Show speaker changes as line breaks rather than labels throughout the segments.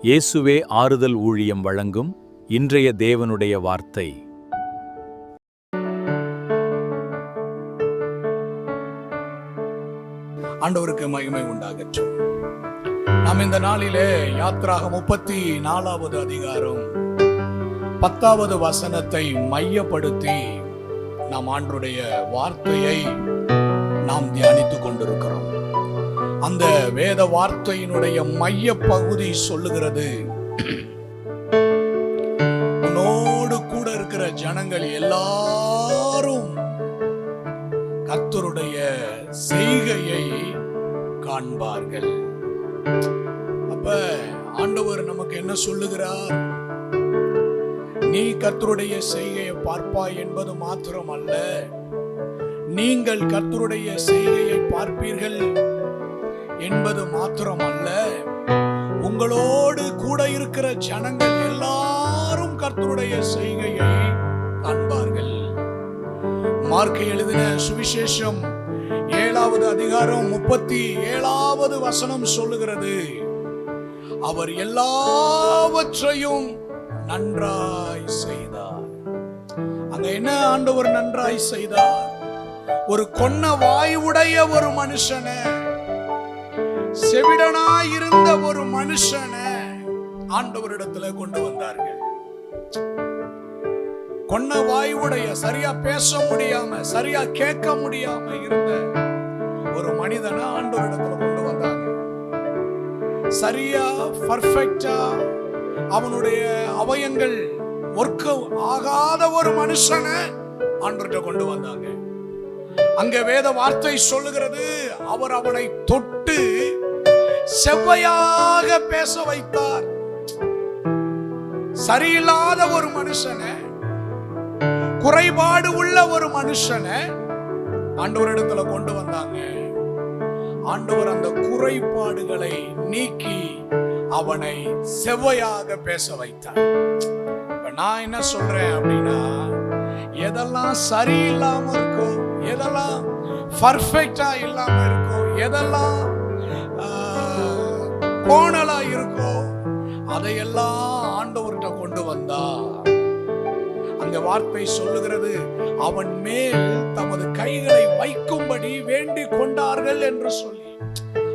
இயேசுவே ஆறுதல் ஊழியம் வழங்கும் இன்றைய தேவனுடைய வார்த்தை.
ஆண்டவருக்கு மகிமை உண்டாகட்டும். நாம் இந்த நாளிலே யாத்திராகமம் 34வது அதிகாரம் 10வது வசனத்தை மையப்படுத்தி நாம் ஆண்டவருடைய வார்த்தையை நாம் தியானித்துக் கொண்டிருக்கிறோம். அந்த வேத வார்த்தையினுடைய மைய பகுதி சொல்லுகிறது, உன்னோடு கூட இருக்கிற ஜனங்கள் எல்லாரும் கர்த்தருடைய செய்கையை காண்பார்கள். அப்ப ஆண்டவர் நமக்கு என்ன சொல்லுகிறார்? நீ கர்த்தருடைய செய்கையை பார்ப்பாய் என்பது மாத்திரம் அல்ல, நீங்கள் கர்த்தருடைய செய்கையை பார்ப்பீர்கள் என்பது மாத்திரம் அல்ல, உங்களோடு கூட இருக்கிற ஜனங்கள் எல்லாரும் கர்த்தருடைய செய்கையை காண்பார்கள். மார்க் எழுதின சுவிசேஷம் 7வது அதிகாரம் 37வது வசனம் சொல்லுகிறது, அவர் எல்லாவற்றையும் நன்றாய் செய்தார். அங்க என்ன ஆண்டவர் நன்றாய் செய்தார்? ஒரு கொன்ன வாயுடைய ஒரு மனுஷனை, செவிடனாய் இருந்த ஒரு மனுஷனை ஆண்டவரிடத்துல கொண்டு வந்தார்கள். கொன்ன வாயுடைய, சரியா பேச முடியாம சரியா கேட்க முடியாம இருந்த ஒரு மனிதனை ஆண்டவரிடத்துல கொண்டு வந்தாங்க. சரியா பர்ஃபெக்டா அவனுடைய அவயங்கள் ஒர்க் ஆகாத ஒரு மனுஷனை ஆண்டவர்கிட்ட கொண்டு வந்தாங்க. அங்க வேத வார்த்தை சொல்லுகிறது, அவர் அவனை தொட்டு செவ்வையாக பேச வைத்தார். சரியில்லாத ஒரு மனுஷனை, குறைபாடு உள்ள ஒரு மனுஷனை ஆண்டவரிடத்துல கொண்டு வந்தாங்க. ஆண்டவர் அந்த குறைபாடுகளை நீக்கி அவனை செவ்வையாக பேச வைத்தார். நான் என்ன சொல்றேன் அப்படின்னா, எதெல்லாம் சரியில்லாம இருக்கோ, எதெல்லாம் பர்ஃபெக்டா இல்லாம இருக்கோ, எதெல்லாம் கோணலா இருக்கோ, அதையெல்லாம் ஆண்டவர்கிட்ட கொண்டு வந்தா அந்த வார்த்தை சொல்லுகிறது, அவன் மேல் தமது கைகளை வைக்கும்படி வேண்டிக் கொண்டார்கள் என்று சொல்லி.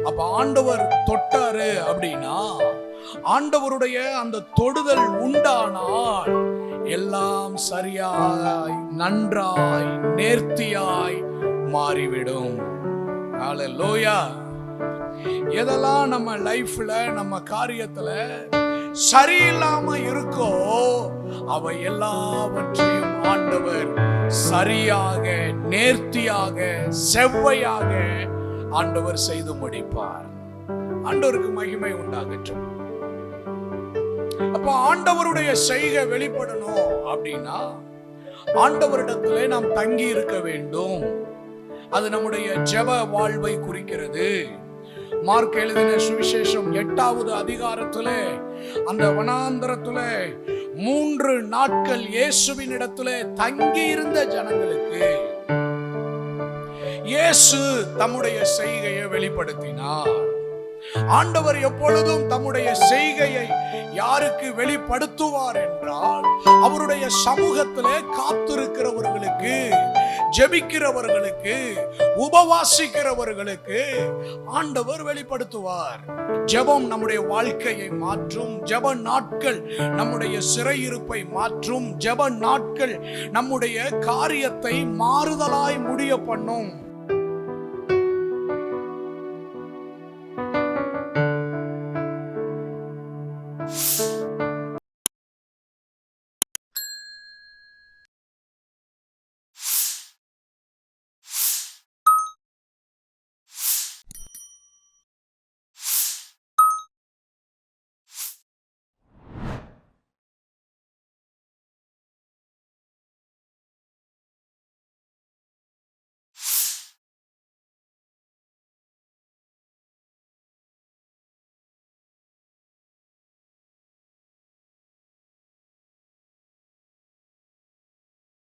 அப்ப ஆண்டவர் தொட்டாரு அப்படின்னா, ஆண்டவருடைய அந்த தொடுதல் உண்டானால் எல்லாம் சரியாய் நன்றாய் நேர்த்தியாய் மாறிவிடும். ஹல்லேலூயா. எதெல்லாம் நம்ம லைஃப்ல நம்ம காரியத்துல சரியில்லாம இருக்கோ, அவை எல்லாவற்றையும் ஆண்டவர் சரியாக நேர்த்தியாக செவ்வையாக ஆண்டவர் செய்து முடிப்பார். ஆண்டவருக்கு மகிமை உண்டாகட்டும். அப்ப ஆண்டவருடைய செய்கை வெளிப்படணும் அப்படின்னா ஆண்டவரிடத்திலே நாம் தங்கி இருக்க வேண்டும். அது நம்முடைய ஜெப வாழ்வை குறிக்கிறது. மார்க் எழுதின சுவிசேஷம் 8வது அதிகாரத்திலே அந்த வனாந்தரத்திலே 3 நாட்கள் இயேசுவின் இடத்திலே தங்கி இருந்த ஜனங்களுக்கு இயேசு தம்முடைய செய்கையை வெளிப்படுத்தினார். ஆண்டவர் எப்பொழுதும் தம்முடைய செய்கையை யாருக்கு வெளிப்படுத்துவார் என்றால், அவருடைய சமூகத்திலே காத்திருக்கிறவர்களுக்கு, ஜெபிக்கிறவர்களுக்கு, உபவாசிக்கிறவர்களுக்கு ஆண்டவர் வெளிப்படுத்துவார். ஜெபம் நம்முடைய வாழ்க்கையை மாற்றும். ஜெப நாட்கள் நம்முடைய சிறையிருப்பை மாற்றும். ஜெப நாட்கள் நம்முடைய காரியத்தை மாறுதலாய் முடிய பண்ணும்.